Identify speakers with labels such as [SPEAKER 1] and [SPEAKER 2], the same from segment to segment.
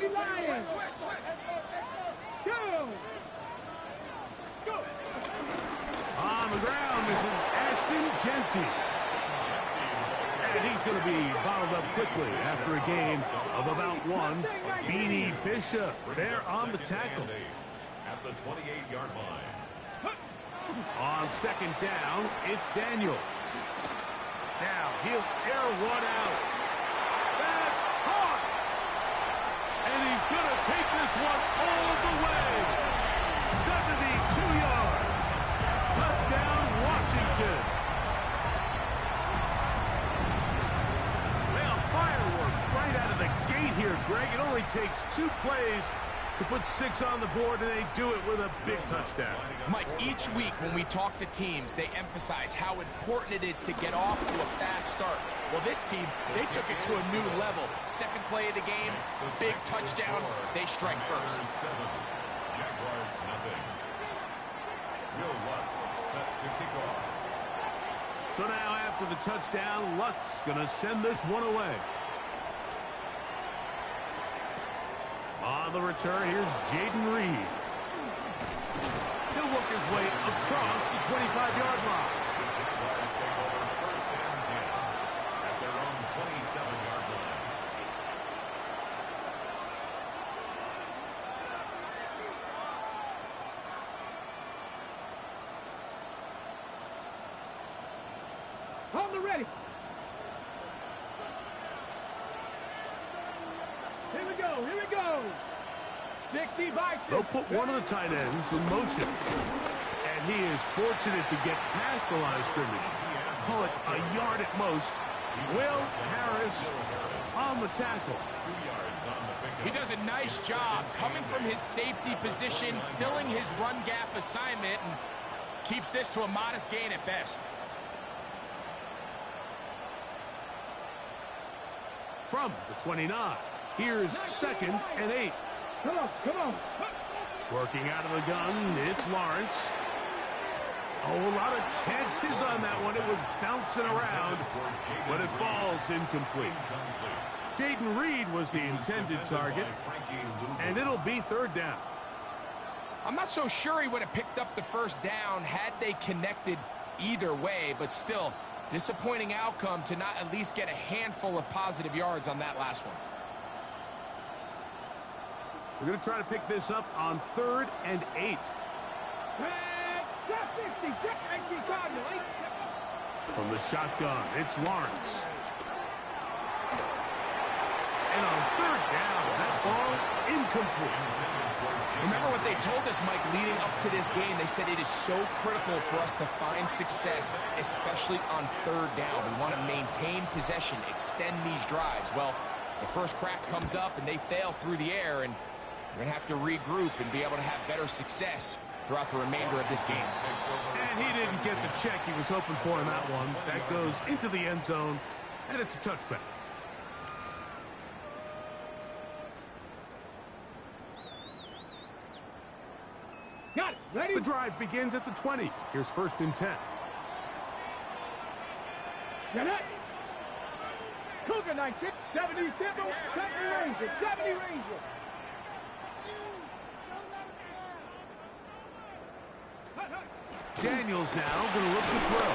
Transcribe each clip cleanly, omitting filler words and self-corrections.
[SPEAKER 1] Lions. Go.
[SPEAKER 2] On the ground, this is Ashton Genty. And he's going to be bottled up quickly after a gain of about one. Beanie Bishop there on the tackle.
[SPEAKER 3] At the 28-yard line.
[SPEAKER 2] On second down, it's Daniel. Now he'll air one out. That's caught. And he's going to take this one all the way. 72 yards. Touchdown, Washington. Well, fireworks right out of the gate here, Greg. It only takes 2 plays to put 6 on the board, and they do it with a big touchdown.
[SPEAKER 4] Mike, each week when we talk to teams, they emphasize how important it is to get off to a fast start. Well, this team, they took it to a new level. Second play of the game, big touchdown, they strike first.
[SPEAKER 3] Jaguars nothing. Will Lutz set to kick off.
[SPEAKER 2] So now after the touchdown, Lutz going to send this one away. On the return, here's Jaden Reed. He'll work his way across the 25-yard line.
[SPEAKER 3] The Jaguars take over first and 10 at their own 27-yard line.
[SPEAKER 1] On the ready. Here we go. Here we go. 60 by 6.
[SPEAKER 2] They'll put one of the tight ends in motion. And he is fortunate to get past the line of scrimmage. Call it a yard at most. Will Harris on the tackle.
[SPEAKER 3] 2 yards on the pickup.
[SPEAKER 4] He does a nice job coming from his safety position, filling his run gap assignment, and keeps this to a modest gain at best.
[SPEAKER 2] From the 29. Here's second and 8.
[SPEAKER 1] Come on, come on.
[SPEAKER 2] Working out of the gun, it's Lawrence. Oh, a lot of chances on that one. It was bouncing around, but it falls incomplete. Jaden Reed was the intended target, and it'll be third down.
[SPEAKER 4] I'm not so sure he would have picked up the first down had they connected either way, but still, disappointing outcome to not at least get a handful of positive yards on that last one.
[SPEAKER 2] We're going to try to pick this up on 3rd and 8. From the shotgun, it's Lawrence. And on 3rd down, that ball incomplete.
[SPEAKER 4] Remember what they told us, Mike, leading up to this game. They said it is so critical for us to find success, especially on 3rd down. We want to maintain possession, extend these drives. Well, the first crack comes up and they fail through the air, and we're going to have to regroup and be able to have better success throughout the remainder of this game.
[SPEAKER 2] And he didn't get the check he was hoping for in that one. That goes into the end zone, and it's a touchback.
[SPEAKER 1] Got it. Ready?
[SPEAKER 2] The drive begins at the 20. Here's 1st and 10.
[SPEAKER 1] Get it. Cougar 19, 70 Temple, 70 Ranger, 70 Ranger.
[SPEAKER 2] Daniels now going to look to throw.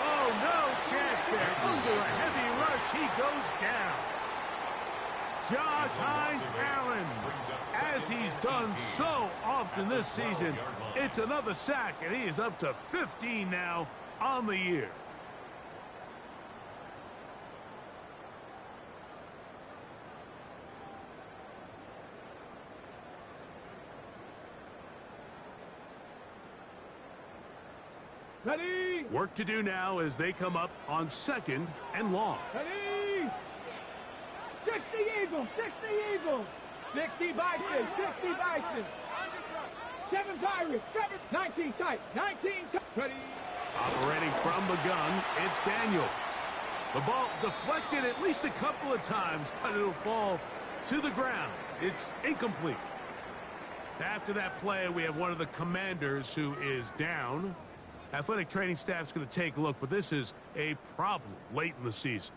[SPEAKER 2] Oh, no chance there. Under a heavy rush, he goes down. Josh Hines Allen, as he's done so often this season, it's another sack, and he is up to 15 now on the year.
[SPEAKER 1] Ready?
[SPEAKER 2] Work to do now as they come up on 2nd and long.
[SPEAKER 1] Ready? 60 Eagles, 60 Eagles. 60 Bison, 60 Bison. 7 Pirates, 7, 19 tight, 19 tight. Ready?
[SPEAKER 2] Operating from the gun, it's Daniels. The ball deflected at least a couple of times, but it'll fall to the ground. It's incomplete. After that play, we have one of the commanders who is down. Athletic training staff's going to take a look, but this is a problem late in the season.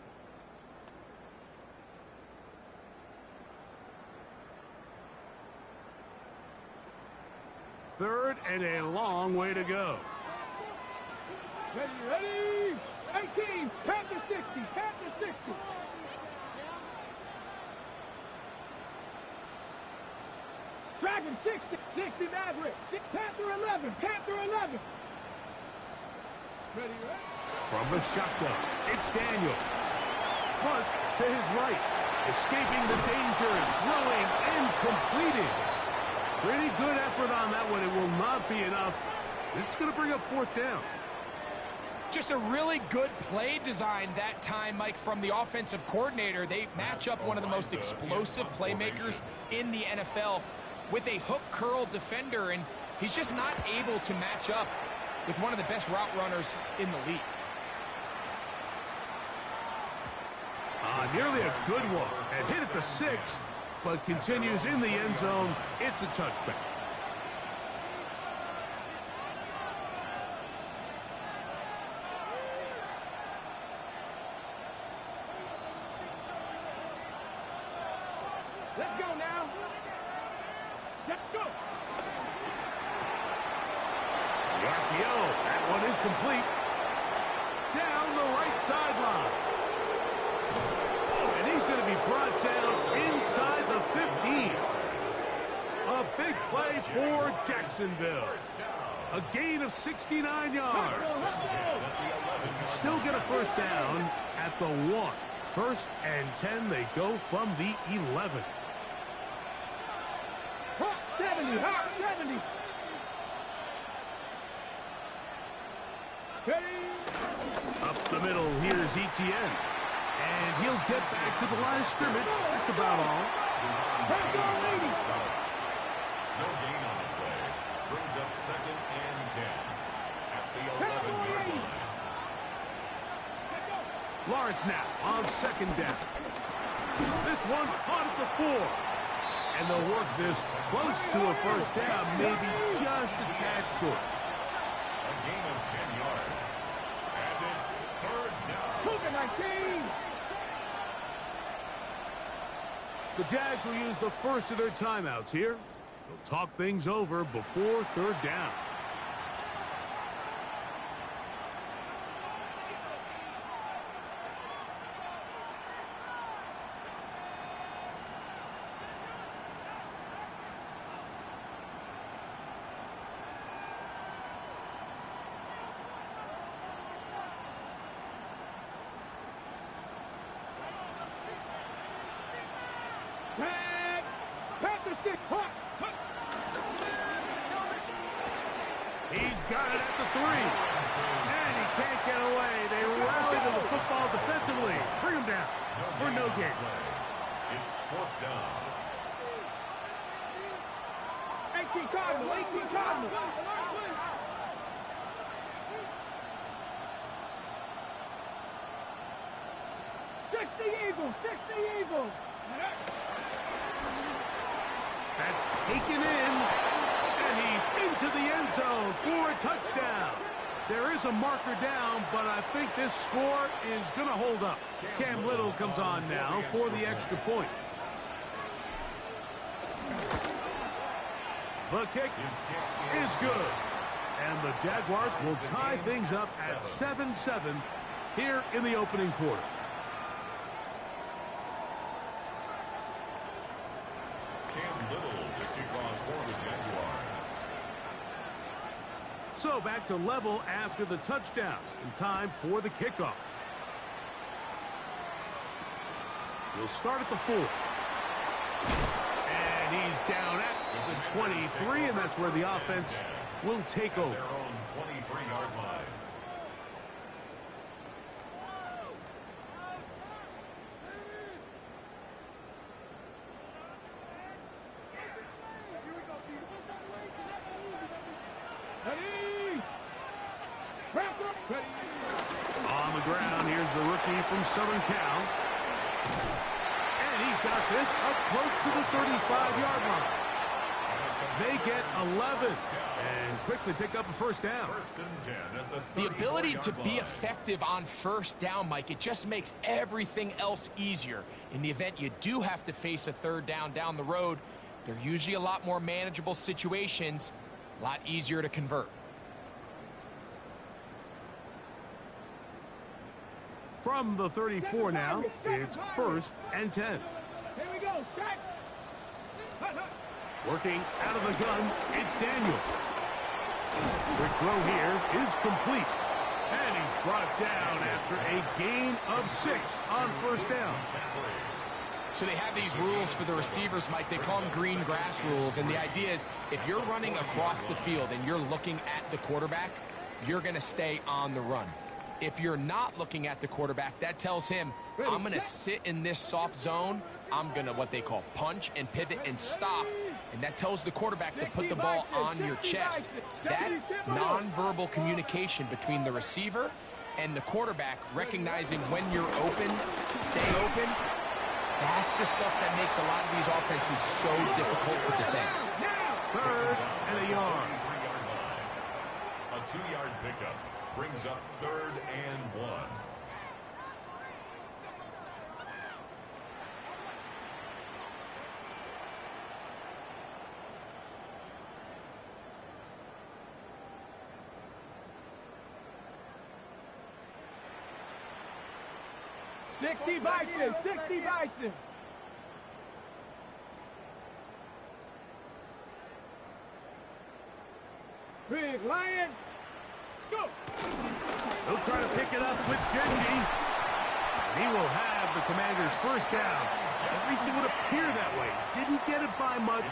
[SPEAKER 2] third and a long way to go.
[SPEAKER 1] Ready, 18, Panther 60, Panther 60. Dragon 60, 60 Maverick, Panther 11, Panther 11. Ready.
[SPEAKER 2] From the shotgun, it's Daniel. Plus to his right, escaping the danger, throwing and completing. Pretty good effort on that one. It will not be enough. It's going to bring up fourth down.
[SPEAKER 4] Just a really good play design that time, Mike, from the offensive coordinator. They match up one of the most explosive playmakers in the NFL with a hook curl defender, and he's just not able to match up with one of the best route runners in the league.
[SPEAKER 2] Nearly a good one. And hit at the 6, but continues in the end zone. It's a touchback.
[SPEAKER 1] Let's go now. Let's go.
[SPEAKER 2] The RPO, that one is complete. Down the right sideline. And he's going to be brought down inside the 15. A big play for Jacksonville. A gain of 69 yards. Still get a first down at the 1. First and 10, they go from the 11.
[SPEAKER 1] Hot 70, hot 70. Ready.
[SPEAKER 2] Up the middle, here's Etienne. And he'll get back to the line of scrimmage. That's about all.
[SPEAKER 1] Let's go, ladies.
[SPEAKER 3] No gain on the play. Brings up second and 10 at the 11-yard line.
[SPEAKER 2] Lawrence now on second down. This one caught at the 4. And they'll work this close to a first down, maybe just a tad short.
[SPEAKER 3] A gain of 10 yards. And it's third down.
[SPEAKER 1] Cougar 19.
[SPEAKER 2] The Jags will use the first of their timeouts here. They'll talk things over before third down.
[SPEAKER 1] Tag. Panther 6, hot.
[SPEAKER 2] He's got it at the 3. And he can't get away. They rally to the football defensively. Bring him down for no gain.
[SPEAKER 3] It's fourth down.
[SPEAKER 1] 18 Cardinal, 18 Cardinal. Eagles, 60 Eagles.
[SPEAKER 2] That's taken in, and he's into the end zone for a touchdown. There is a marker down, but I think this score is going to hold up. Cam Little comes on now for the extra point. The kick is good. And the Jaguars will tie things up at 7-7 here in the opening quarter. So back to level after the touchdown, in time for the kickoff. He'll start at the 4. And he's down at the 23, and that's where the offense will take over.
[SPEAKER 3] Their own 23-yard line.
[SPEAKER 2] On the ground, here's the rookie from Southern Cal. And he's got this up close to the 35-yard line. They get 11 and quickly pick up a first down.
[SPEAKER 3] First and 10 at the
[SPEAKER 4] The ability to be effective on first down, Mike, it just makes everything else easier. In the event you do have to face a third down the road, they're usually a lot more manageable situations. A lot easier to convert.
[SPEAKER 2] From the 34 now, it's 1st and 10.
[SPEAKER 1] Here we go. Set.
[SPEAKER 2] Working out of the gun, it's Daniels. Quick throw here is complete. And he's brought down after a gain of 6 on 1st down.
[SPEAKER 4] So they have these rules for the receivers, Mike. They call them green grass rules. And the idea is if you're running across the field and you're looking at the quarterback, you're going to stay on the run. If you're not looking at the quarterback, that tells him, I'm going to sit in this soft zone. I'm going to what they call punch and pivot and stop. And that tells the quarterback to put the ball on your chest. That nonverbal communication between the receiver and the quarterback, recognizing when you're open, stay open, that's the stuff that makes a lot of these offenses so difficult to defend.
[SPEAKER 2] 3rd and a yard.
[SPEAKER 3] A 2-yard pickup brings up 3rd and 1.
[SPEAKER 1] Sixty Bison. 60 Bison. Big Lion. Scoop.
[SPEAKER 2] He'll try to pick it up with Genji. He will have the Commanders' 1st down. At least it would appear that way. Didn't get it by much,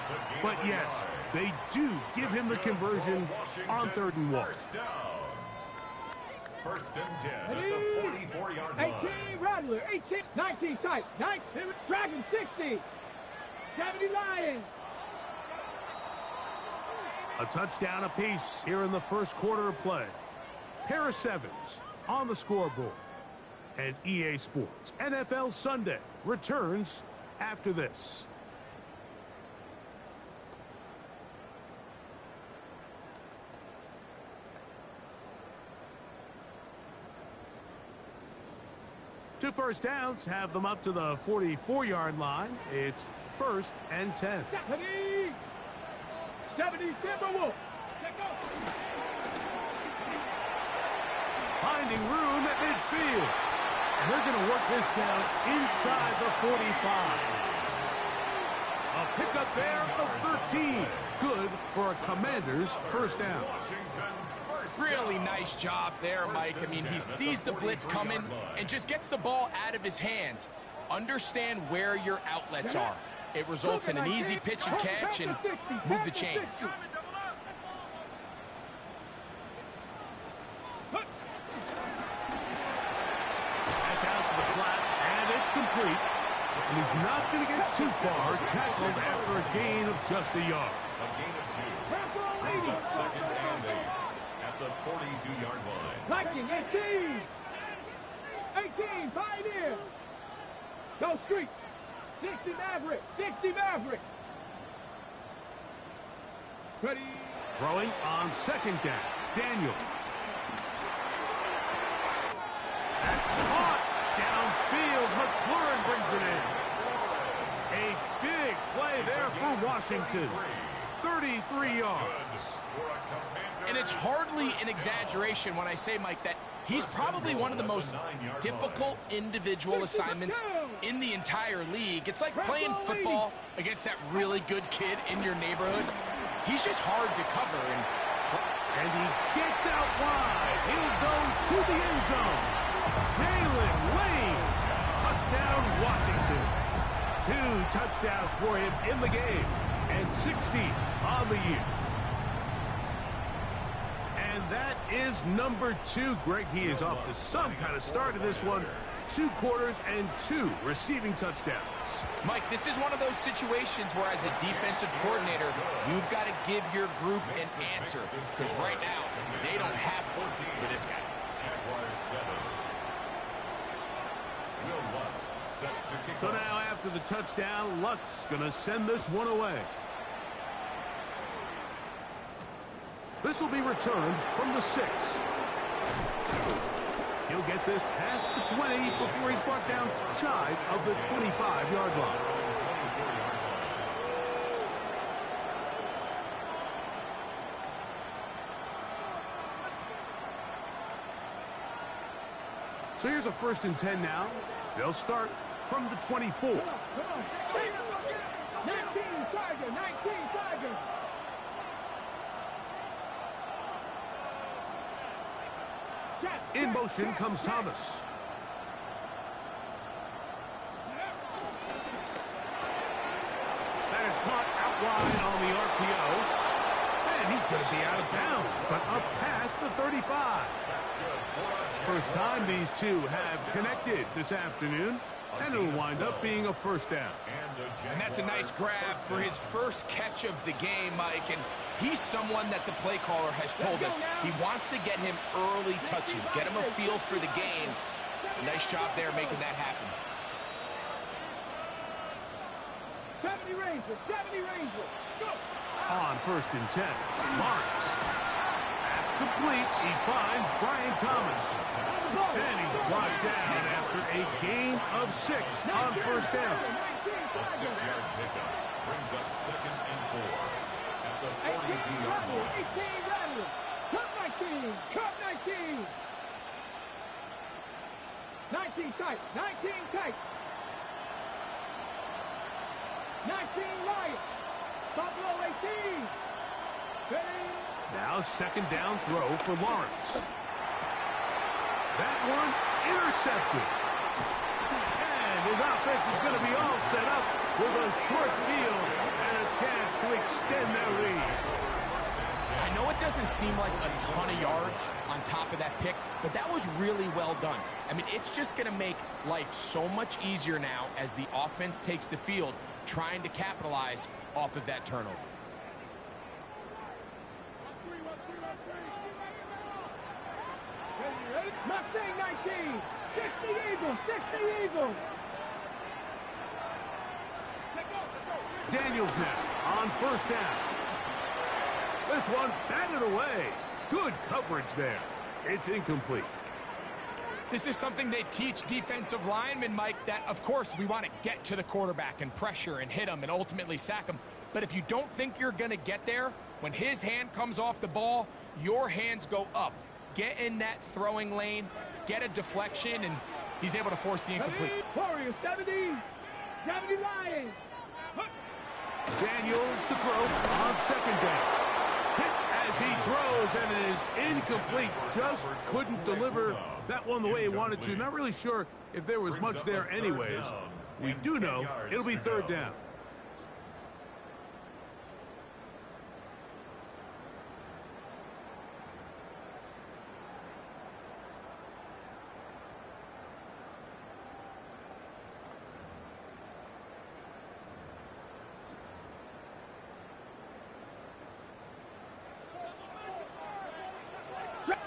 [SPEAKER 2] but yes, they do give him the conversion on 3rd and 1.
[SPEAKER 3] 1st and 10 at the 44-yard line.
[SPEAKER 1] 18 Rattler. 18. 19 tight. 19. Dragon. 60. 70 Lions.
[SPEAKER 2] A touchdown apiece here in the 1st quarter of play. Pair of 7s on the scoreboard. And EA Sports NFL Sunday returns after this. Two 1st downs have them up to the 44-yard line. It's 1st and 10.
[SPEAKER 1] 70 Timberwolves.
[SPEAKER 2] Finding room at midfield. And they're going to work this down inside the 45. A pickup there of 13. Good for a Commander's 1st down.
[SPEAKER 4] Really nice job there, Mike. I mean, he sees the blitz coming and just gets the ball out of his hands. Understand where your outlets are. It results in an easy pitch and catch and move the chains.
[SPEAKER 2] That's out to the flat, and it's complete. And he's not going to get too far, tackled after a gain of just a yard.
[SPEAKER 3] A gain of 2 brings up 2nd and 8 at the 42-yard line.
[SPEAKER 1] Viking. 18. 18 Pioneer. Go Street. 60 Maverick. 60 Maverick. Ready.
[SPEAKER 2] Throwing on 2nd down. Daniels. That's caught downfield. McLaurin brings it in. A big play there for Washington. 33 yards.
[SPEAKER 4] And it's hardly an exaggeration when I say, Mike, that he's probably one of the most difficult individual assignments in the entire league. It's like playing football against that really good kid in your neighborhood. He's just hard to cover.
[SPEAKER 2] And he gets out wide. He'll go to the end zone. Jalen Lane. Touchdown, Washington. 2 touchdowns for him in the game. And 60 on the year. And that is number 2. Greg, he is off to some kind of start to this one. 2 quarters and 2 receiving touchdowns.
[SPEAKER 4] Mike, this is one of those situations where as a defensive coordinator, you've got to give your group an answer. Because right now, they don't have one for this guy.
[SPEAKER 3] Jaguars 7. Will Lutz set to kick
[SPEAKER 2] So
[SPEAKER 3] off.
[SPEAKER 2] now after the touchdown, Lutz going to send this one away. This will be returned from the 6. He'll get this past the 20 before he's brought down shy of the 25-yard line. So here's a 1st and 10 now. They'll start from the 24.
[SPEAKER 1] 19 Tiger, 19 Tiger.
[SPEAKER 2] In motion comes Thomas. That is caught out wide on the RPO. And he's going to be out of bounds, but up past the 35. First time these two have connected this afternoon, and it'll wind up being a 1st down.
[SPEAKER 4] And that's a nice grab for his first catch of the game, Mike. And he's someone that the play caller has told us he wants to get him early touches, get him a feel for the game. Nice job there making that happen.
[SPEAKER 1] 70 Rangers, 70 Rangers. Go!
[SPEAKER 2] On 1st and 10, Lawrence. That's complete. He finds Brian Thomas. And he's brought down after a gain of 6 on 1st down.
[SPEAKER 3] A 6-yard pickup brings up 2nd and 4 at the 42-yard line.
[SPEAKER 1] 18 Rattlers. Cut 19. Cut 19. 19 tight. 19 tight. 19 Lions. Buffalo 18.
[SPEAKER 2] Now 2nd down throw for Lawrence. That one intercepted. And his offense is going to be all set up with a short field and a chance to extend their lead.
[SPEAKER 4] I know it doesn't seem like a ton of yards on top of that pick, but that was really well done. I mean, it's just going to make life so much easier now as the offense takes the field, trying to capitalize off of that turnover.
[SPEAKER 1] Mustang 19. 60 Eagles. 60 Eagles.
[SPEAKER 2] Daniels now on 1st down. This one batted away. Good coverage there. It's incomplete.
[SPEAKER 4] This is something they teach defensive linemen, Mike, that, of course, we want to get to the quarterback and pressure and hit him and ultimately sack him. But if you don't think you're going to get there, when his hand comes off the ball, your hands go up. Get in that throwing lane, get a deflection, and he's able to force the incomplete.
[SPEAKER 1] Warriors 70. 70 Lions.
[SPEAKER 2] Daniels to throw on 2nd down. Hit as he throws, and it is incomplete. Just couldn't deliver that one the way he wanted to. Not really sure if there was much there anyways. We do know it'll be 3rd down.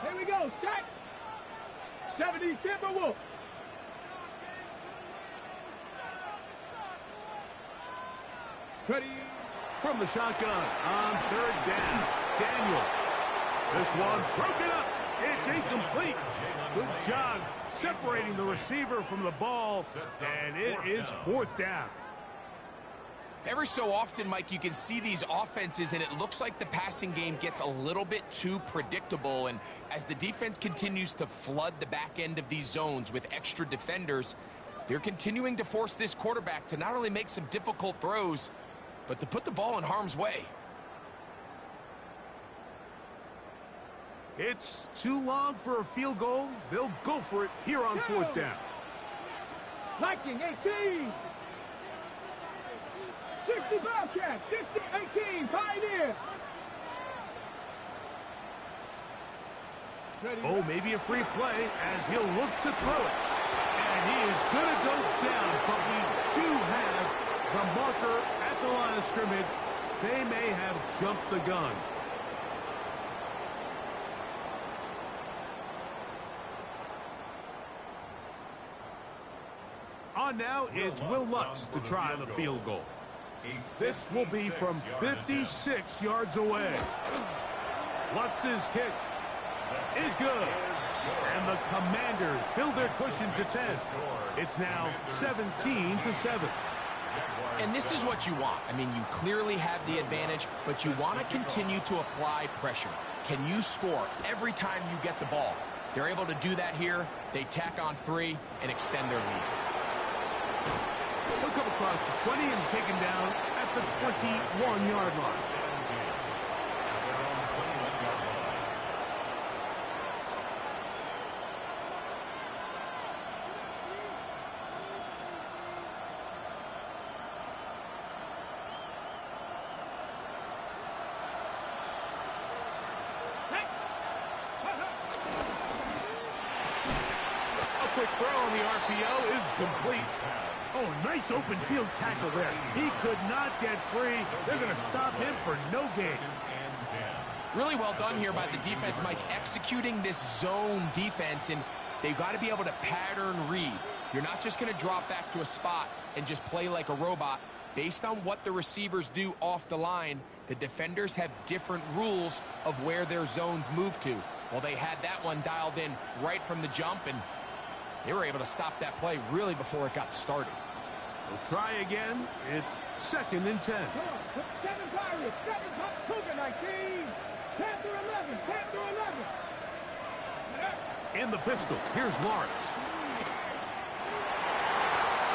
[SPEAKER 1] Here we go. Set. 70 Timberwolves. Ready.
[SPEAKER 2] From the shotgun on 3rd down, Daniels. This one's broken up. It's incomplete. Good job separating the receiver from the ball, and it is 4th down.
[SPEAKER 4] Every so often, Mike, you can see these offenses, and it looks like the passing game gets a little bit too predictable. And as the defense continues to flood the back end of these zones with extra defenders, they're continuing to force this quarterback to not only make some difficult throws, but to put the ball in harm's way.
[SPEAKER 2] It's too long for a field goal. They'll go for it here on 4th down.
[SPEAKER 1] Viking 18. 60 Bobcats. 60 18 Pioneer.
[SPEAKER 2] Oh, maybe a free play as he'll look to throw it. And he is going to go down, but we do have the marker at the line of scrimmage. They may have jumped the gun. On now, it's Will Lutz to try the field goal. This will be from 56 yards away. Lutz's kick is good. And the Commanders build their cushion to 10. It's now 17-7.
[SPEAKER 4] And this is what you want. I mean, you clearly have the advantage, but you want to continue to apply pressure. Can you score every time you get the ball? They're able to do that here. They tack on 3 and extend their lead.
[SPEAKER 2] He'll come across the 20 and taken down at the 21-yard line. Quick throw on the RPO is complete. Oh, nice open field tackle there. He could not get free. They're going to stop him for no gain.
[SPEAKER 4] Really well done here by the defense, Mike, executing this zone defense, and they've got to be able to pattern read. You're not just going to drop back to a spot and just play like a robot. Based on what the receivers do off the line, the defenders have different rules of where their zones move to. Well, they had that one dialed in right from the jump, and they were able to stop that play really before it got started.
[SPEAKER 2] We'll try again. It's 2nd and 10.
[SPEAKER 1] 7 Pirates, 7 Cougar 19, Panther 11, Panther 11.
[SPEAKER 2] In the pistol, here's Lawrence.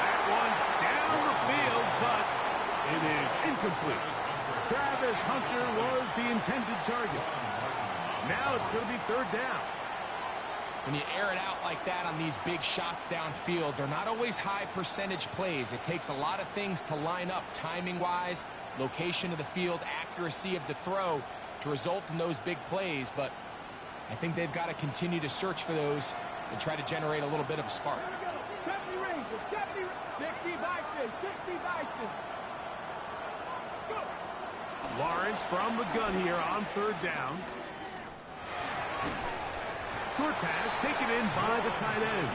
[SPEAKER 2] That one down the field, but it is incomplete. Travis Hunter was the intended target. Now it's going to be 3rd down.
[SPEAKER 4] When you air it out like that on these big shots downfield, they're not always high percentage plays. It takes a lot of things to line up timing-wise, location of the field, accuracy of the throw to result in those big plays. But I think they've got to continue to search for those and try to generate a little bit of a spark.
[SPEAKER 1] 70 Rangers, 70, 60 Bison, 60 Bison. Go.
[SPEAKER 2] Lawrence from the gun here on 3rd down. Short pass taken in by the tight end.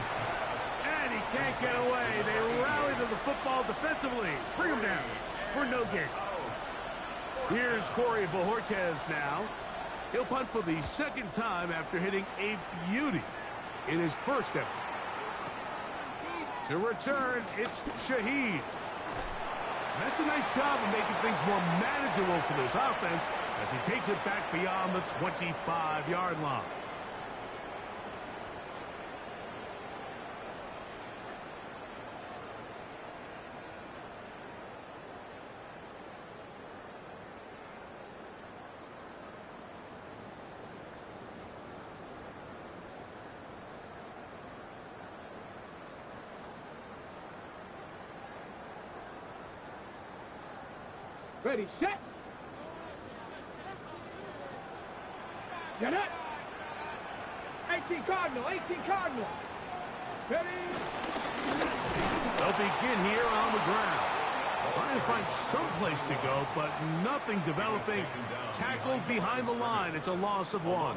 [SPEAKER 2] And he can't get away. They rally to the football defensively. Bring him down for no gain. Here's Corey Bojorquez now. He'll punt for the 2nd time after hitting a beauty in his first effort. To return, it's Shaheed. That's a nice job of making things more manageable for this offense as he takes it back beyond the 25-yard line.
[SPEAKER 1] Ready, set. Get it. 18 Cardinal, 18 Cardinal. Ready.
[SPEAKER 2] They'll begin here on the ground. Trying to find some place to go, but nothing developing. Tackled behind the line. It's a loss of 1.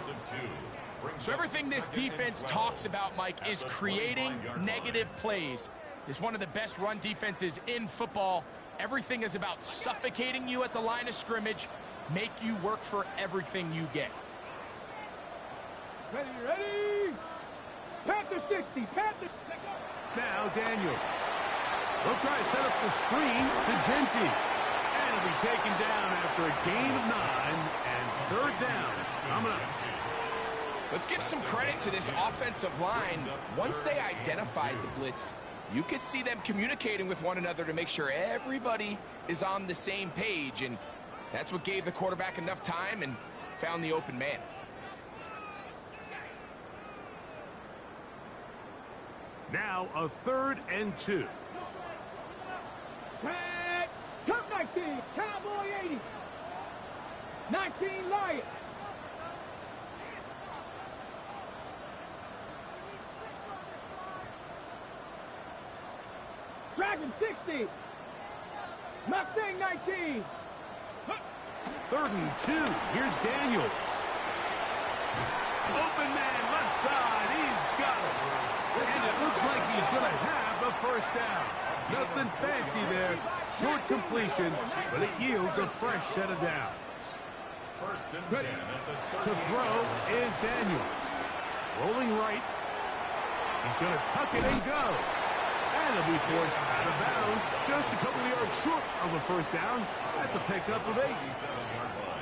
[SPEAKER 4] So everything this defense talks about, Mike, is creating negative plays. It's one of the best run defenses in football. Everything is about suffocating you at the line of scrimmage, make you work for everything you get.
[SPEAKER 1] Ready, ready. Panther 60, Panther.
[SPEAKER 2] Now Daniels. They'll try to set up the screen to Genty. And it'll be taken down after a gain of 9 and 3rd down coming up.
[SPEAKER 4] Let's give some credit to this offensive line. Once they identified the blitz, you could see them communicating with one another to make sure everybody is on the same page, and that's what gave the quarterback enough time and found the open man.
[SPEAKER 2] Now a 3rd and 2.
[SPEAKER 1] Cup 19, Cowboy 80. 19 Lions. Dragon 60. Mustang 19.
[SPEAKER 2] 3rd and 2. Here's Daniels. Open man, left side. He's got it. And it looks like he's going to have a 1st down. Nothing fancy there. Short completion, but it yields a fresh set of downs.
[SPEAKER 3] 1st and 10 at the 30.
[SPEAKER 2] To throw is Daniels. Rolling right. He's going to tuck it and go. And he'll be forced out of bounds. Just a couple of yards short of a 1st down. That's a pickup of 8.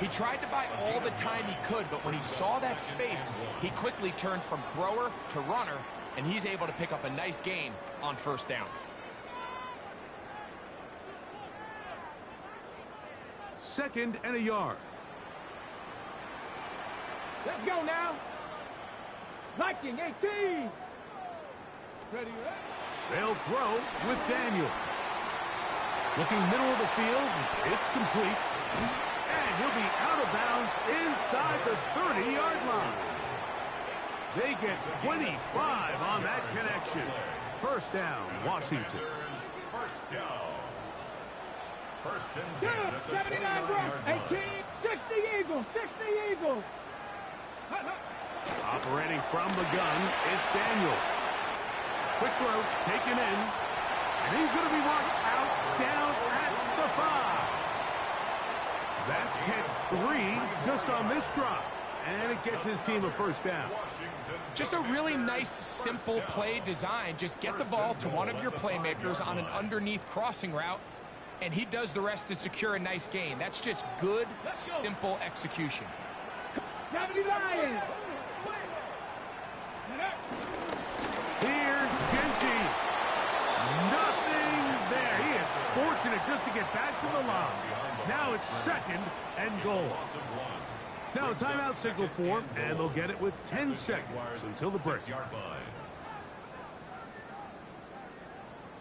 [SPEAKER 4] He tried to buy all the time he could, but when he saw that space, he quickly turned from thrower to runner, and he's able to pick up a nice gain on first down.
[SPEAKER 2] Second and a yard.
[SPEAKER 1] Let's go now. Viking 18. Ready,
[SPEAKER 2] They'll throw with Daniels. Looking middle of the field, it's complete. And he'll be out of bounds inside the 30-yard line. They get 25 on that connection. First down, Washington.
[SPEAKER 3] First down. First and 10 at the
[SPEAKER 1] 79
[SPEAKER 3] 29-yard
[SPEAKER 1] 18, 60 Eagles, 60 Eagles.
[SPEAKER 2] Operating from the gun, it's Daniels. Quick throw, taken in. And he's going to be marked out down at the 5. That's catch 3 just on this drop. And it gets his team a first down.
[SPEAKER 4] Just a really nice, simple play design. Just get the ball to one of your playmakers on an underneath crossing route, and he does the rest to secure a nice gain. That's just good, simple execution.
[SPEAKER 1] 70 Lions.
[SPEAKER 2] Here's Genty. Nothing there. He is fortunate just to get back to the line. Now it's second and goal. Now a timeout signal form, and they'll get it with 10 seconds until the break.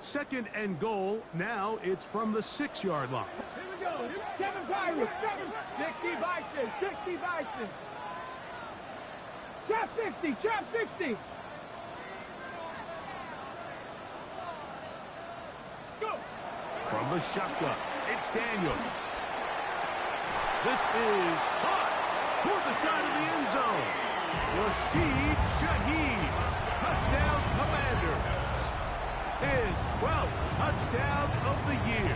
[SPEAKER 2] Second and goal. Now it's from the 6-yard line.
[SPEAKER 1] Here we go. 7 Pirates. 60 Bison. 60 Bison. Trap 60. Trap 60. Go.
[SPEAKER 2] From the shotgun, it's Daniels. This is hot toward the side of the end zone. Rashid Shaheed, touchdown Commander. His 12th touchdown of the year.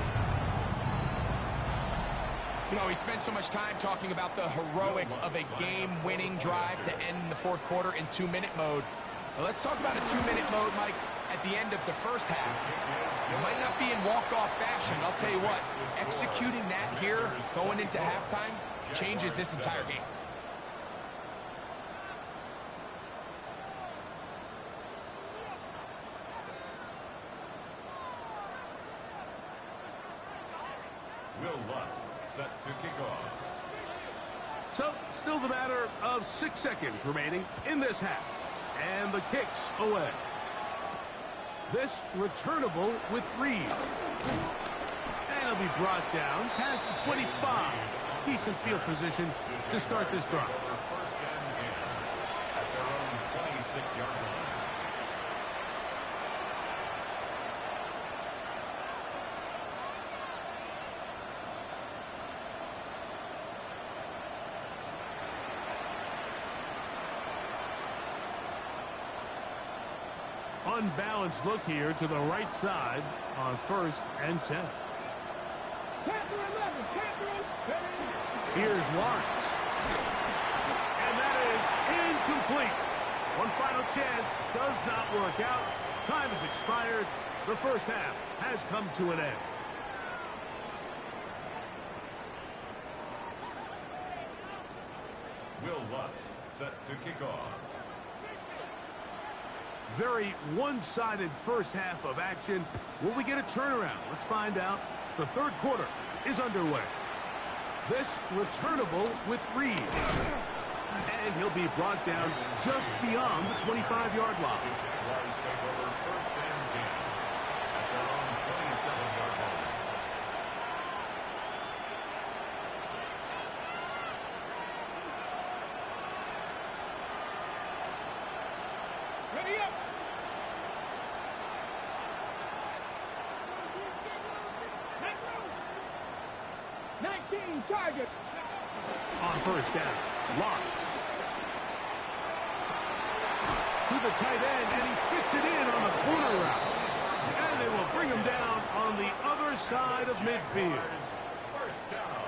[SPEAKER 4] You know, we spent so much time talking about the heroics of a game-winning drive to end the fourth quarter in 2-minute mode. Well, let's talk about a 2-minute mode, Mike, at the end of the first half. It might not be in walk-off fashion, but I'll tell you what, executing that here, going into halftime, changes this entire game.
[SPEAKER 3] Will Lutz set to kick off.
[SPEAKER 2] So, still the matter of 6 seconds remaining in this half. And the kick's away. This returnable with Reed. And he'll be brought down past the 25. Decent field position to start this drive.
[SPEAKER 3] First and 10 at their own 26-yard line.
[SPEAKER 2] Unbalanced look here to the right side on first and 10.
[SPEAKER 1] Panther 11. Panther 11.
[SPEAKER 2] Here's Lawrence. And that is incomplete. One final chance does not work out. Time has expired. The first half has come to an end.
[SPEAKER 3] Will Lutz set to kick off.
[SPEAKER 2] Very one-sided first half of action. Will we get a turnaround? Let's find out. The third quarter is underway. This returnable with Reed. And he'll be brought down just beyond the 25-yard line.
[SPEAKER 3] Jaguars take over first and 10 at their own 27-yard line.
[SPEAKER 1] Ready up. Target.
[SPEAKER 2] On first down, Lawrence. To the tight end, and he fits it in on the corner route. And they will bring him down on the other side of midfield.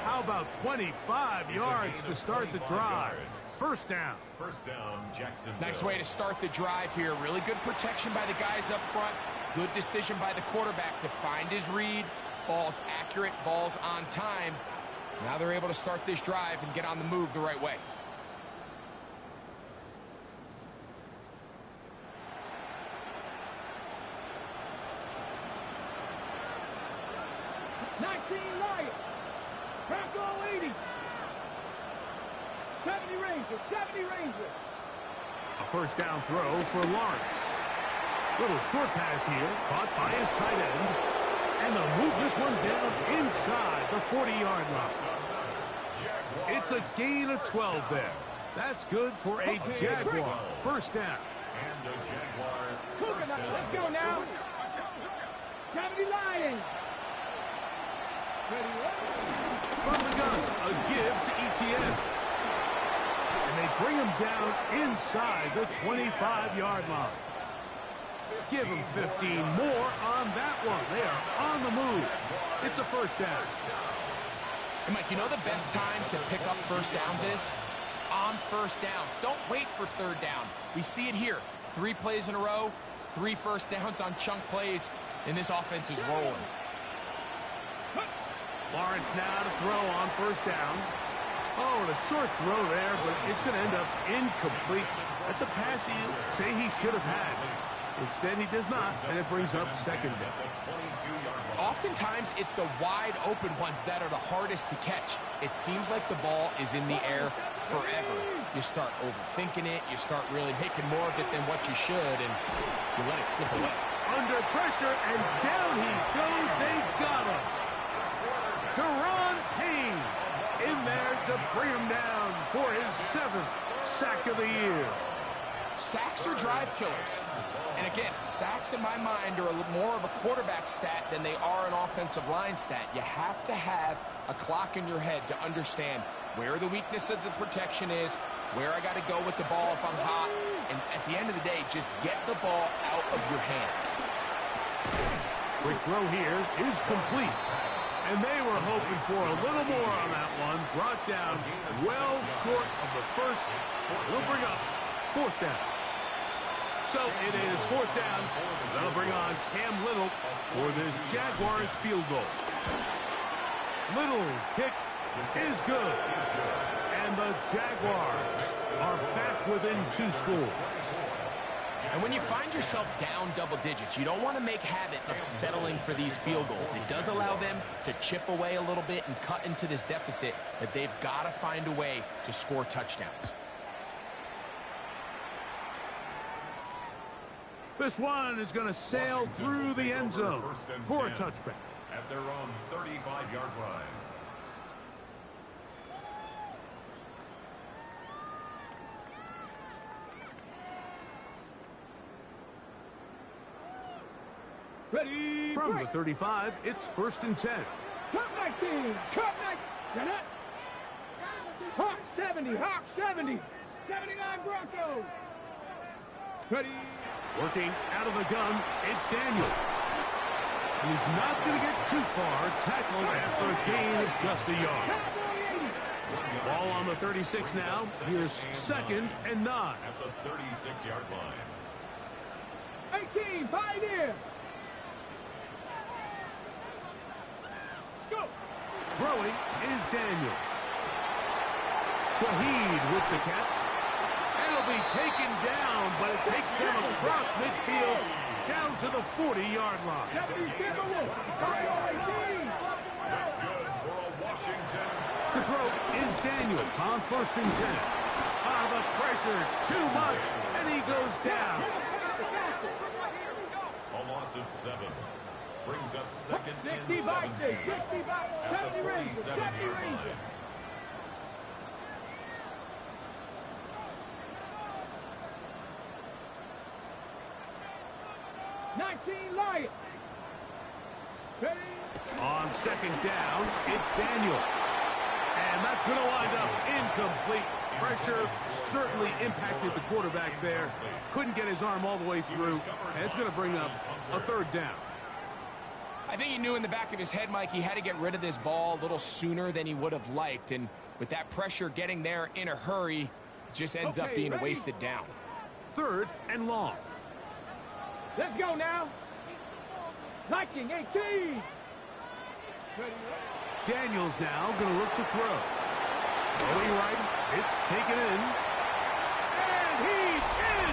[SPEAKER 2] How about 25 yards to start the drive? First down.
[SPEAKER 3] First down, Jacksonville.
[SPEAKER 4] Nice way to start the drive here. Really good protection by the guys up front. Good decision by the quarterback to find his read. Ball's accurate, ball's on time. Now they're able to start this drive and get on the move the right way.
[SPEAKER 1] Lions. Bronco 80. 70 Rangers. 70 Rangers.
[SPEAKER 2] A first down throw for Lawrence. Little short pass here, caught by his tight end. And they'll move this one down inside the 40-yard line. It's a gain of 12 there. That's good for a Jaguar first down.
[SPEAKER 3] And the Jaguar first down.
[SPEAKER 1] Let's go now. 70 Lions.
[SPEAKER 2] From the gun, a give to ETN. And they bring him down inside the 25-yard line. Give him 15 more on that one. They are on the move. It's a first down.
[SPEAKER 4] And Mike, you know the best time to pick up first downs is? On first downs. Don't wait for third down. We see it here. 3 plays in a row, 3 first downs on chunk plays, and this offense is rolling.
[SPEAKER 2] Lawrence now to throw on first down. Oh, and a short throw there, but it's going to end up incomplete. That's a pass he'll say he should have had. Instead, he does not, and it brings up second down.
[SPEAKER 4] Oftentimes, it's the wide open ones that are the hardest to catch. It seems like the ball is in the air forever. You start overthinking it. You start really making more of it than what you should, and you let it slip away.
[SPEAKER 2] Under pressure, and down he goes. They got him. Deron Payne in there to bring him down for his 7th sack of the year.
[SPEAKER 4] Sacks are drive killers. And again, sacks in my mind are more of a quarterback stat than they are an offensive line stat. You have to have a clock in your head to understand where the weakness of the protection is, where I got to go with the ball if I'm hot, and at the end of the day, just get the ball out of your hand.
[SPEAKER 2] Quick throw here is complete. And they were hoping for a little more on that one. Brought down well short of the first. It'll bring up 4th down. So it is 4th down. That'll bring on Cam Little for this Jaguars field goal. Little's kick is good. And the Jaguars are back within 2 scores.
[SPEAKER 4] And when you find yourself down double digits, you don't want to make habit of settling for these field goals. It does allow them to chip away a little bit and cut into this deficit, but they've got to find a way to score touchdowns.
[SPEAKER 2] This one is going to sail through the end zone for a touchback.
[SPEAKER 3] At their own 35-yard line.
[SPEAKER 1] Ready.
[SPEAKER 2] From the 35, it's 1st and 10.
[SPEAKER 1] Cut 19. Cut 19. Hawk 70. Hawk 70. 79 Broncos. Ready.
[SPEAKER 2] Working out of the gun, it's Daniel. And he's not going to get too far. Tackled after a gain of just a yard. Ball on the 36 now. Here's 2nd and 9.
[SPEAKER 3] At the 36-yard line.
[SPEAKER 1] 18. Pioneer. Go.
[SPEAKER 2] Throwing is Daniel. Shaheed with the catch. And it'll be taken down, but it takes them across midfield down to the 40-yard line.
[SPEAKER 3] That's good for a Washington.
[SPEAKER 2] To throw is Daniels on 1st and 10. The pressure too much, and he goes down.
[SPEAKER 3] A loss of 7. Brings up 2nd and
[SPEAKER 1] 60 by
[SPEAKER 3] 17.
[SPEAKER 1] 60 by 70 Rangers. 70 Rangers. Lions. Ready.
[SPEAKER 2] On 2nd down, it's Daniel. And that's going to wind up incomplete. Pressure certainly impacted the quarterback there. Couldn't get his arm all the way through. And it's going to bring up a 3rd down.
[SPEAKER 4] I think he knew in the back of his head, Mike, he had to get rid of this ball a little sooner than he would have liked. And with that pressure getting there in a hurry, it just ends up being a wasted down.
[SPEAKER 2] 3rd and long.
[SPEAKER 1] Let's go now. Liking 18.
[SPEAKER 2] Daniels now going to look to throw. Going right, it's taken in. And he's in!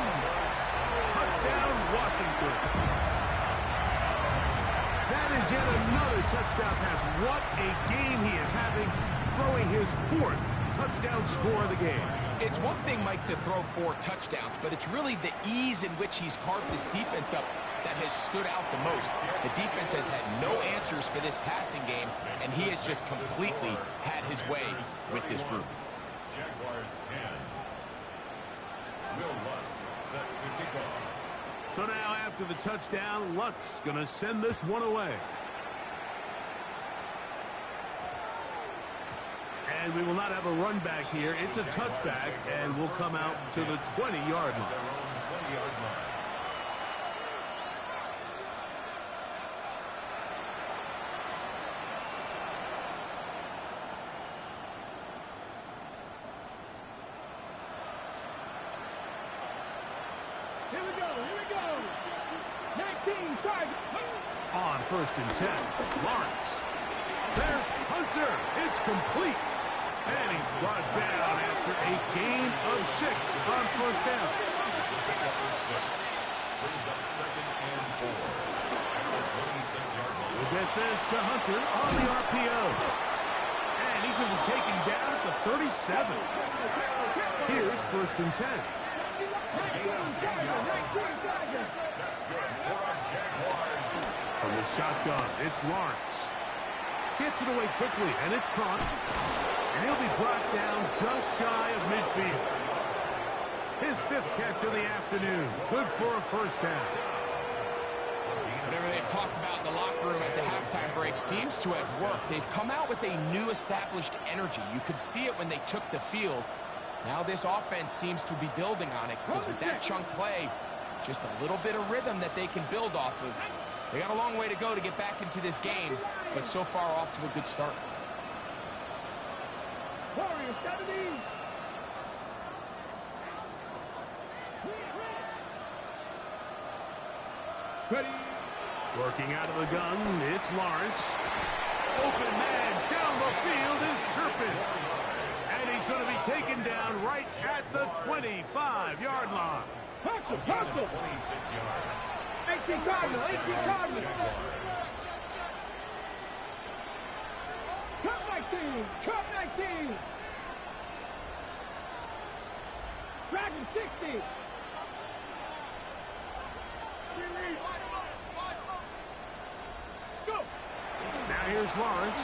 [SPEAKER 2] Touchdown, Washington. That is yet another touchdown pass. What a game he is having, throwing his 4th touchdown score of the game.
[SPEAKER 4] It's one thing, Mike, to throw 4 touchdowns, but it's really the ease in which he's carved this defense up that has stood out the most. The defense has had no answers for this passing game, and he has just completely had his way with this group.
[SPEAKER 3] Jaguars 10. Will Lutz set to kick off.
[SPEAKER 2] So now after the touchdown, Lutz going to send this one away. And we will not have a run back here. It's a touchback, and we'll come out to the 20-yard line.
[SPEAKER 3] Their own 20-yard line.
[SPEAKER 1] Here we go. 19, try.
[SPEAKER 2] On 1st and 10, Lawrence. There's Hunter. It's complete. And he's brought down after a gain of 6 on 1st down.
[SPEAKER 3] It's a pickup for 6. Brings up 2nd and 4. At the 26-yard line.
[SPEAKER 2] We'll get this to Hunter on the RPO. And he's going to be taken down at the 37. Here's 1st and 10.
[SPEAKER 3] That's good for our Jaguars.
[SPEAKER 2] From the shotgun, it's Lawrence. Gets it away quickly, and it's caught. And he'll be brought down just shy of midfield. His 5th catch of the afternoon. Good for a 1st down.
[SPEAKER 4] Whatever they've talked about in the locker room at the halftime break seems to have worked. They've come out with a new established energy. You could see it when they took the field. Now this offense seems to be building on it, because with that chunk play, just a little bit of rhythm that they can build off of. They got a long way to go to get back into this game, but so far off to a good start.
[SPEAKER 1] Warriors 70. Ready.
[SPEAKER 2] Working out of the gun, it's Lawrence. Open man down the field is Turpin. And he's going to be taken down right at the 25-yard line.
[SPEAKER 1] Hustle.
[SPEAKER 3] 26 yards.
[SPEAKER 1] 18 Cardinal. Cut 19. Dragon 60. Let's go.
[SPEAKER 2] Now here's Lawrence.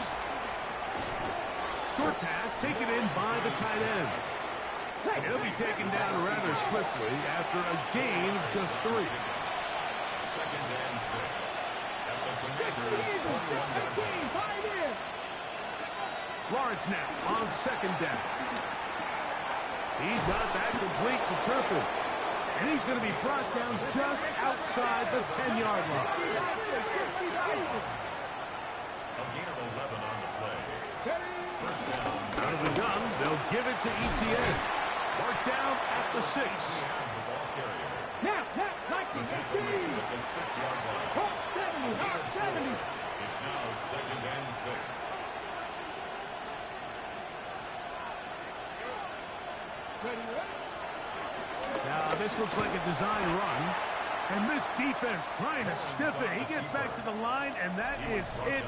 [SPEAKER 2] Short pass taken in by the tight end. He'll be taken down rather swiftly after a gain of just 3.
[SPEAKER 3] 2nd and 6. At the Commanders' 21-yard line.
[SPEAKER 2] Lawrence now on 2nd down. He's got that complete to Turpin. And he's going to be brought down just outside the 10-yard line.
[SPEAKER 3] A gain of 11 on the play. 1st down.
[SPEAKER 2] Out of the gun, they'll give it to ETN. Marked down at the 6.
[SPEAKER 3] The ball carrier.
[SPEAKER 1] Now, 19,
[SPEAKER 3] The tackle made at the 6-yard line.
[SPEAKER 1] 70.
[SPEAKER 3] It's now 2nd and 6.
[SPEAKER 1] Ready.
[SPEAKER 2] Now, this looks like a design run. And this defense trying to stiff it. He gets back to the line, and that is it.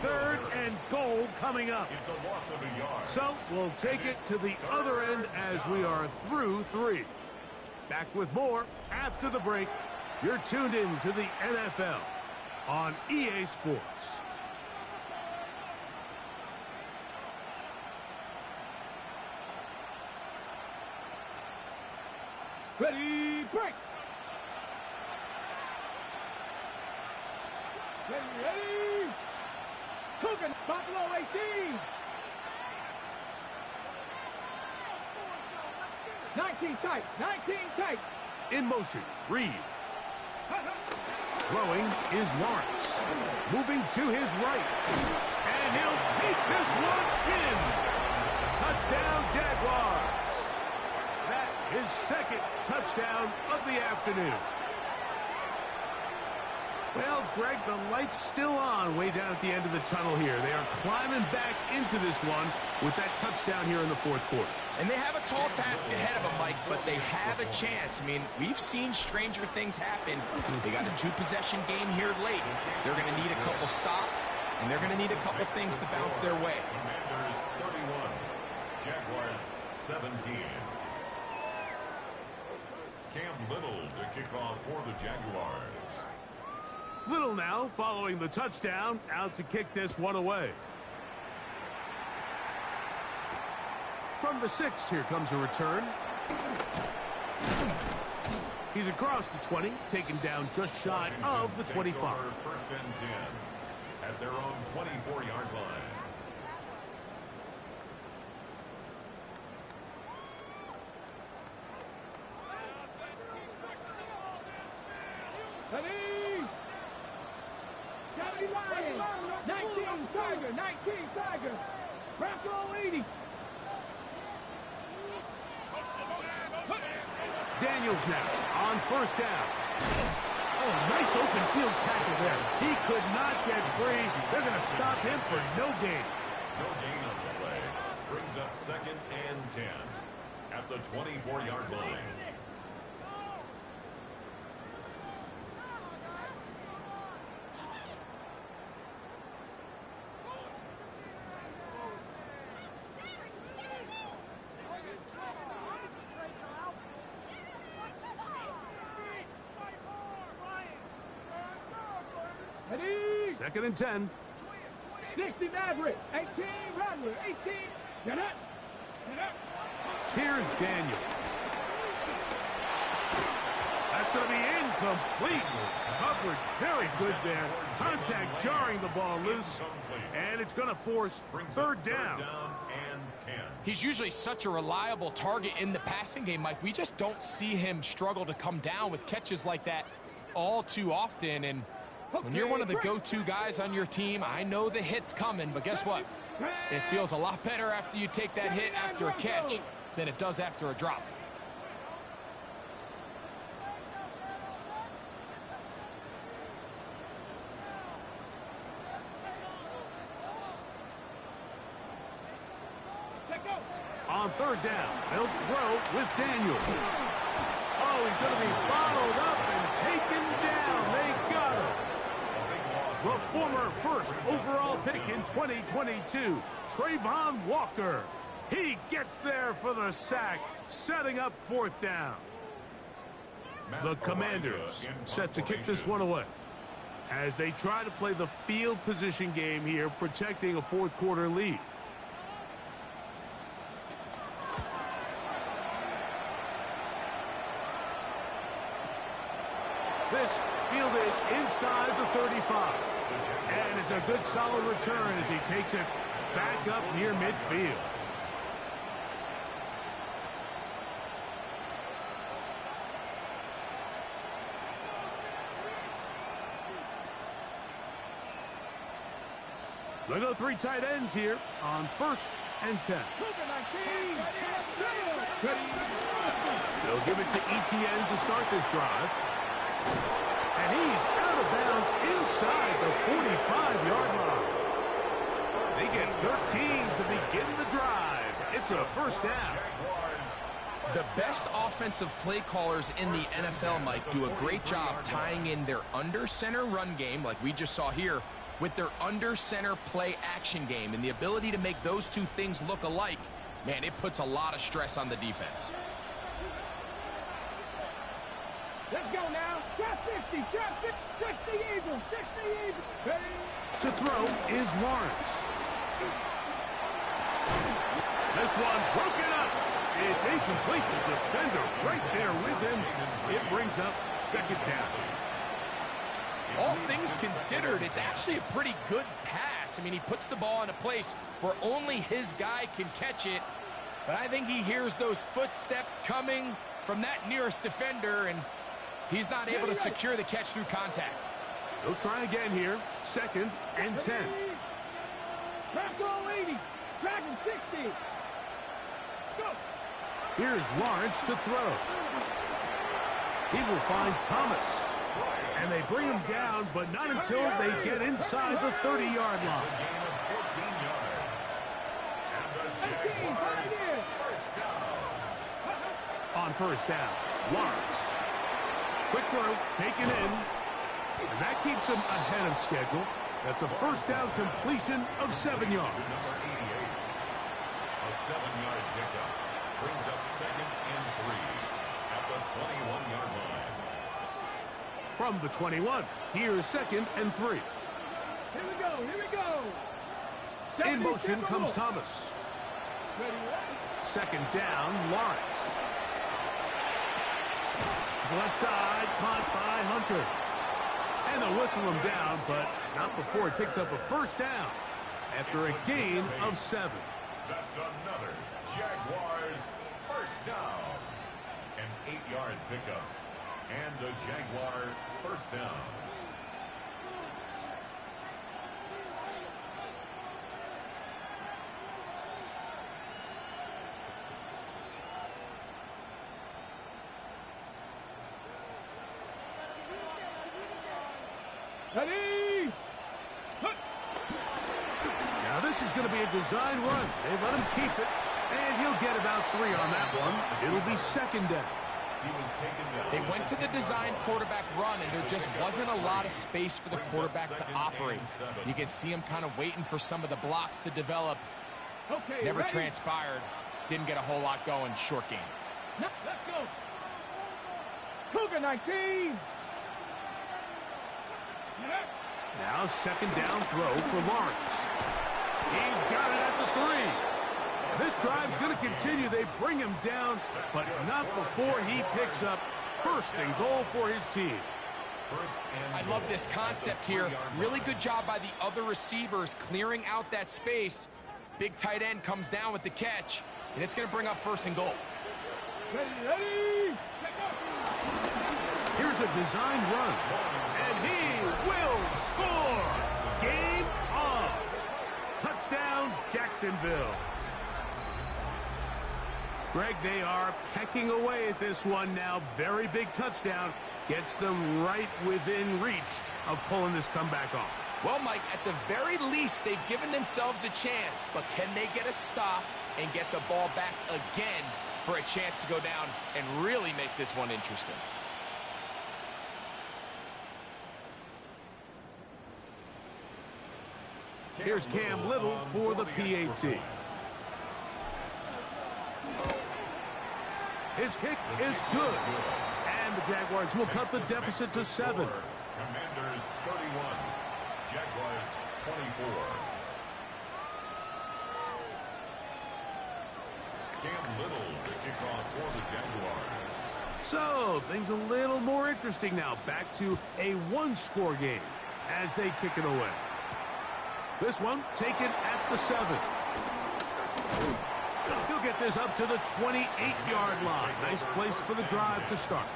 [SPEAKER 2] 3rd and goal coming up.
[SPEAKER 3] It's a loss of a yard.
[SPEAKER 2] So we'll take it to the other end as we are through 3. Back with more after the break. You're tuned in to the NFL on EA Sports.
[SPEAKER 1] Ready, break. Ready. Cooking, Buffalo 18. 19 tight.
[SPEAKER 2] In motion, Reed. Throwing is Lawrence. Moving to his right. And he'll take this one in. Touchdown, Jaguars. That is 2nd touchdown of the afternoon. Well, Greg, the light's still on way down at the end of the tunnel here. They are climbing back into this one with that touchdown here in the fourth quarter.
[SPEAKER 4] And they have a tall task ahead of them, Mike, but they have a chance. I mean, we've seen stranger things happen. They got a two-possession game here late. They're going to need a couple stops, and they're going to need a couple things to bounce their way.
[SPEAKER 3] Commanders 31, Jaguars 17. Cam Little to kick off for the Jaguars.
[SPEAKER 2] Little now following the touchdown, out to kick this one away. From the 6, here comes a return. He's across the 20, taken down just shy of the 25.
[SPEAKER 3] First and 10 at their own 24-yard line.
[SPEAKER 1] Ready? 70 Lions, 19 Tiger, 19 Tiger. Bronco 80.
[SPEAKER 2] Daniels now on first down. Oh, nice open field tackle there. He could not get free. They're going to stop him for no gain.
[SPEAKER 3] No gain on the play. Brings up second and 10 at the 24-yard line.
[SPEAKER 1] Ready?
[SPEAKER 2] Second and 10.
[SPEAKER 1] 60 Maverick, 18 Rattler, 18. Get up. Get up.
[SPEAKER 2] Here's Daniel. That's going to be incomplete. Coverage very good there. Contact jarring the ball loose. And it's going to force third down.
[SPEAKER 3] And 10.
[SPEAKER 4] He's usually such a reliable target in the passing game, Mike. We just don't see him struggle to come down with catches like that all too often. And when you're one of the go-to guys on your team, I know the hit's coming, but guess what? It feels a lot better after you take that hit after a catch than it does after a drop.
[SPEAKER 2] On third down, they'll throw with Daniels. Oh, he's going to be bottled up and taken down. They got him. The former first overall pick in 2022, Trayvon Walker. He gets there for the sack, setting up fourth down. The Commanders set to kick this one away as they try to play the field position game here, protecting a fourth quarter lead. This fielded inside the 35. And it's a good solid return as he takes it back up near midfield. They go three tight ends here on first and 10. They'll give it to ETN to start this drive. And he's out of bounds inside the 45-yard line. They get 13 to begin the drive. It's a first down.
[SPEAKER 4] The best offensive play callers in the NFL, Mike, do a great job tying in their under-center run game, like we just saw here, with their under-center play action game. And the ability to make those two things look alike, man, it puts a lot of stress on the defense.
[SPEAKER 1] Let's go now. Trap 50, trap 50, 60 Eagles, 60 Eagles. Ready?
[SPEAKER 2] To throw is Lawrence. This one broken up. It's incomplete. The defender right there with him. It brings up second down.
[SPEAKER 4] All things considered, it's actually a pretty good pass. I mean, he puts the ball in a place where only his guy can catch it. But I think he hears those footsteps coming from that nearest defender, and he's not able to secure the catch through contact.
[SPEAKER 2] They'll try again here. Second and 10.
[SPEAKER 1] Bronco 80. Dragon 60. Go.
[SPEAKER 2] Here's Lawrence to throw. He will find Thomas. And they bring him down, but not until they get inside the 30-yard line.
[SPEAKER 3] It's a gain of 14 yards. And the Jaguars first down.
[SPEAKER 2] On first down, Lawrence. Quick throw, taken in. And that keeps him ahead of schedule. That's a first down completion of 7 yards.
[SPEAKER 3] To number 88. A 7-yard pickup brings up 2nd and 3 at the 21-yard line.
[SPEAKER 2] From the 21, here's 2nd and 3.
[SPEAKER 1] Here we go, here we go.
[SPEAKER 2] In motion comes Thomas.
[SPEAKER 1] Ready, ready.
[SPEAKER 2] 2nd down, Lawrence. Left side, caught by Hunter. And they'll whistle him down, but not before he picks up a first down after a gain of 7.
[SPEAKER 3] That's another Jaguars first down. An 8-yard pickup. And the Jaguar first down.
[SPEAKER 1] Ready.
[SPEAKER 2] Now this is going to be a design run. They let him keep it, and he'll get about 3 on that one. It'll be 2nd down.
[SPEAKER 3] He was taken down.
[SPEAKER 4] They went to the design quarterback run, and there just wasn't a lot of space for the quarterback to operate. You can see him kind of waiting for some of the blocks to develop.
[SPEAKER 1] Okay,
[SPEAKER 4] Never
[SPEAKER 1] ready?
[SPEAKER 4] transpired. Didn't get a whole lot going. Short game.
[SPEAKER 1] Let's go. Cougar 19.
[SPEAKER 2] Now 2nd down throw for Lawrence. He's got it at the 3. This drive's going to continue. They bring him down, but not before he picks up 1st and goal for his team.
[SPEAKER 4] I love this concept here. Really good job by the other receivers clearing out that space. Big tight end comes down with the catch, and it's going to bring up 1st and goal.
[SPEAKER 1] Ready, ready.
[SPEAKER 2] Here's a design run, and he will score. Game on. Touchdowns, Jacksonville. Greg, they are pecking away at this one now. Very big touchdown. Gets them right within reach of pulling this comeback off.
[SPEAKER 4] Well, Mike, at the very least, they've given themselves a chance, but can they get a stop and get the ball back again for a chance to go down and really make this one interesting?
[SPEAKER 2] Here's Cam Little for the PAT. His kick is good. And the Jaguars will cut the deficit to 7.
[SPEAKER 3] Commanders 31. Jaguars 24. Cam Little, the kickoff for the Jaguars.
[SPEAKER 2] So, things a little more interesting now. Back to a 1-score game as they kick it away. This one taken at the 7. He'll get this up to the 28-yard line. Nice place for the drive to start.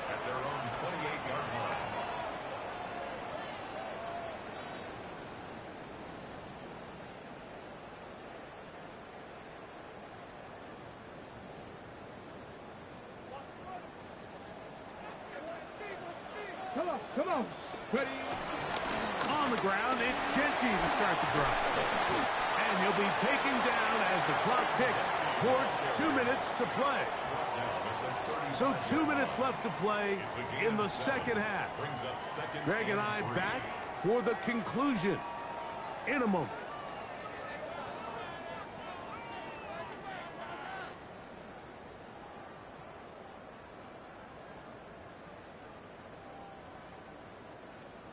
[SPEAKER 3] At their own 28-yard line.
[SPEAKER 1] Come on. Ready.
[SPEAKER 2] On the ground, it's Genty to start the drive. And he'll be taken down as the clock ticks towards 2 minutes to play. So 2 minutes left to play in the second half. Greg and I back for the conclusion in a moment.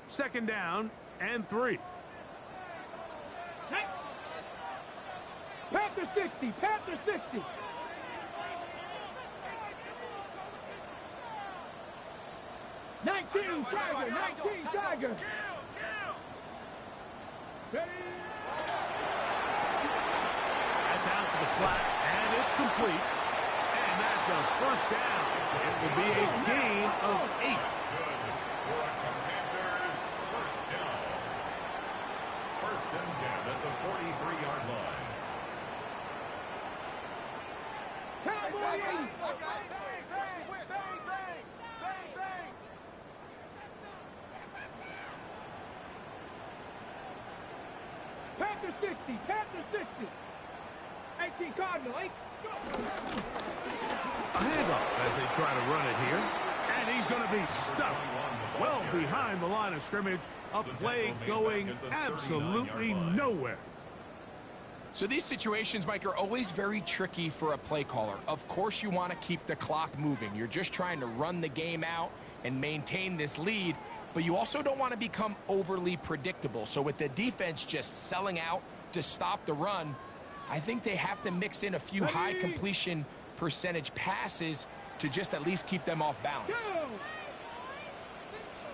[SPEAKER 2] Second down and 3.
[SPEAKER 1] Panther 60. Panther 60. Nineteen Tiger. 19 Tiger. Ready.
[SPEAKER 2] That's out to the flat, and it's complete. And that's a first down. It will be a gain of 8.
[SPEAKER 3] First and 10 at the 43-yard line.
[SPEAKER 1] Panther 60, Panther 60. 18 Cardinal, 8.
[SPEAKER 2] A handoff as they try to run it here. And he's going to be stuck well behind the line of scrimmage. A play going absolutely nowhere.
[SPEAKER 4] So these situations, Mike, are always very tricky for a play caller. Of course you want to keep the clock moving. You're just trying to run the game out and maintain this lead, but you also don't want to become overly predictable. So with the defense just selling out to stop the run, I think they have to mix in a few high completion percentage passes to just at least keep them off balance.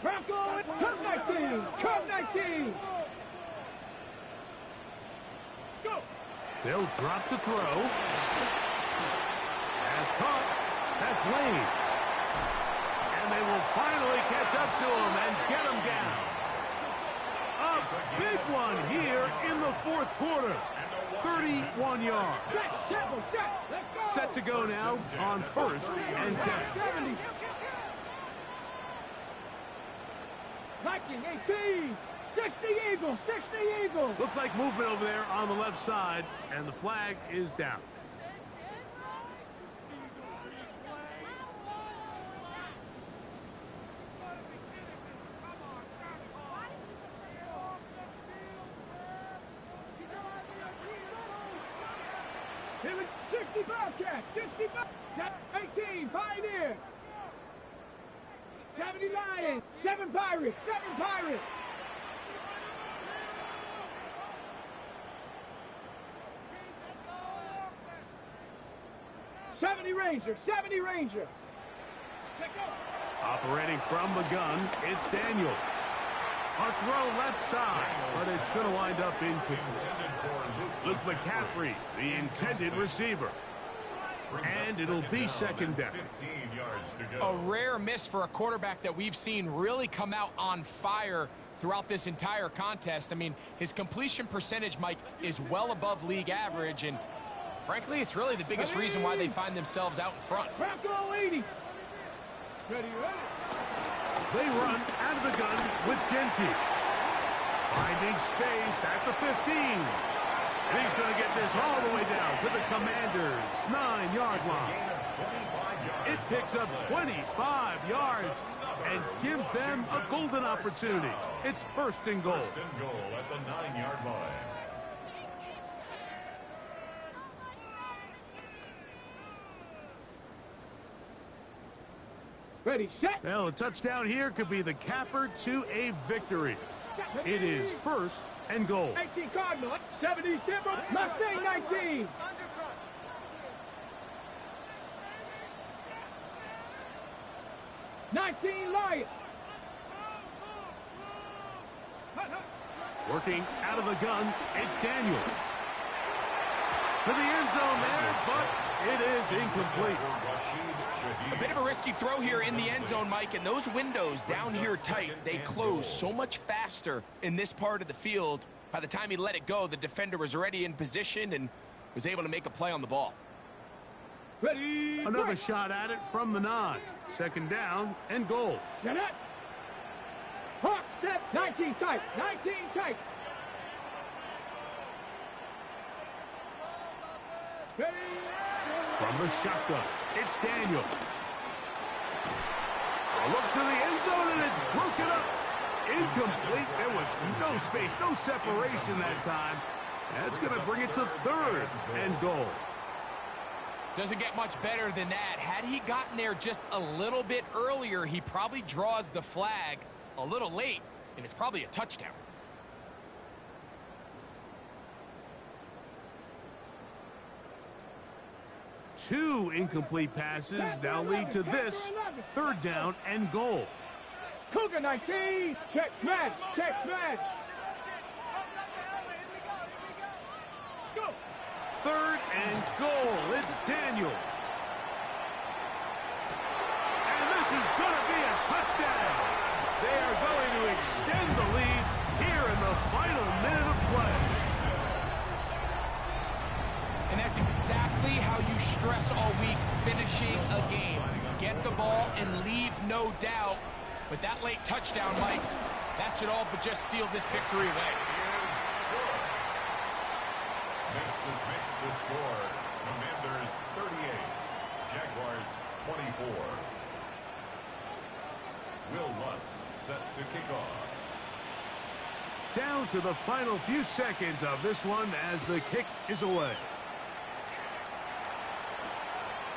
[SPEAKER 1] Bronco, come 19, come 19. Go.
[SPEAKER 2] They'll drop to throw. As caught, that's Lane. And they will finally catch up to him and get him down. A big one here in the fourth quarter. 31 yards. Set to go now on 1st and 10.
[SPEAKER 1] 19, 18. 60 Eagles, 60 Eagles.
[SPEAKER 2] Looks like movement over there on the left side, and the flag is down.
[SPEAKER 1] Here we 60 Bobcats, 60 Bobcats, 18 Pioneer. 70 Lions, 7 Pirates, 7 Pirates. 70 Ranger, 70 Ranger.
[SPEAKER 2] Operating from the gun, it's Daniels. A throw left side, but it's going to wind up incomplete. Luke McCaffrey, the intended receiver. And it'll be second down.
[SPEAKER 4] A rare miss for a quarterback that we've seen really come out on fire throughout this entire contest. I mean, his completion percentage, Mike, is well above league average, and frankly, it's really the biggest reason why they find themselves out in front.
[SPEAKER 1] Bronco 80. Ready, ready.
[SPEAKER 2] They run out of the gun with Genty. Finding space at the 15. And he's going to get this all the way down to the Commanders' 9-yard line. It picks up 25 yards and gives them a golden opportunity. It's 1st and goal.
[SPEAKER 3] 1st and goal at the 9-yard line.
[SPEAKER 1] Ready, set.
[SPEAKER 2] Well, a touchdown here could be the capper to a victory. It is 1st and goal.
[SPEAKER 1] 18 Cardinal, 70 Timber, Mustang 19. 19 Lions.
[SPEAKER 2] Working out of the gun, it's Daniels. To the end zone there, but it is incomplete.
[SPEAKER 4] A bit of a risky throw here in the end zone, Mike, and those windows down here tight, they close so much faster in this part of the field. By the time he let it go, the defender was already in position and was able to make a play on the ball.
[SPEAKER 1] Ready.
[SPEAKER 2] Another shot at it from the 9. 2nd down and goal.
[SPEAKER 1] Get it. Hawk step, 19 tight, 19 tight. Ready.
[SPEAKER 2] From the shotgun, it's Daniels. A look to the end zone, and it's broken up. Incomplete. There was no space, no separation that time. That's going to bring it to 3rd and goal.
[SPEAKER 4] Doesn't get much better than that. Had he gotten there just a little bit earlier, he probably draws the flag a little late, and it's probably a touchdown.
[SPEAKER 2] Two incomplete passes now lead to this 3rd down and goal.
[SPEAKER 1] Cougar 19, check smash, check smash. Go.
[SPEAKER 2] 3rd and goal. It's Daniels. And this is going to be a touchdown. They are going to extend the lead here in the final minute of play.
[SPEAKER 4] And that's exactly how you stress all week, finishing a game. Get the ball and leave no doubt. But that late touchdown, Mike, that should all but just seal this victory away.
[SPEAKER 3] This makes the score Commanders 38, Jaguars 24. Will Lutz set to kick off.
[SPEAKER 2] Down to the final few seconds of this one as the kick is away.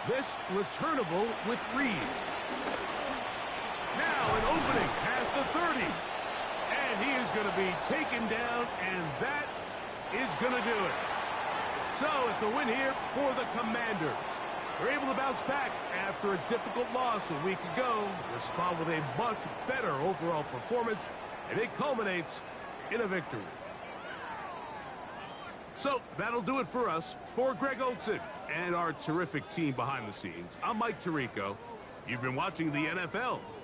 [SPEAKER 2] This returnable with Reed. Now an opening past the 30. And he is going to be taken down, and that is going to do it. So it's a win here for the Commanders. They're able to bounce back after a difficult loss a week ago, respond with a much better overall performance, and it culminates in a victory. So that'll do it for us. For Greg Olson and our terrific team behind the scenes, I'm Mike Tirico. You've been watching the NFL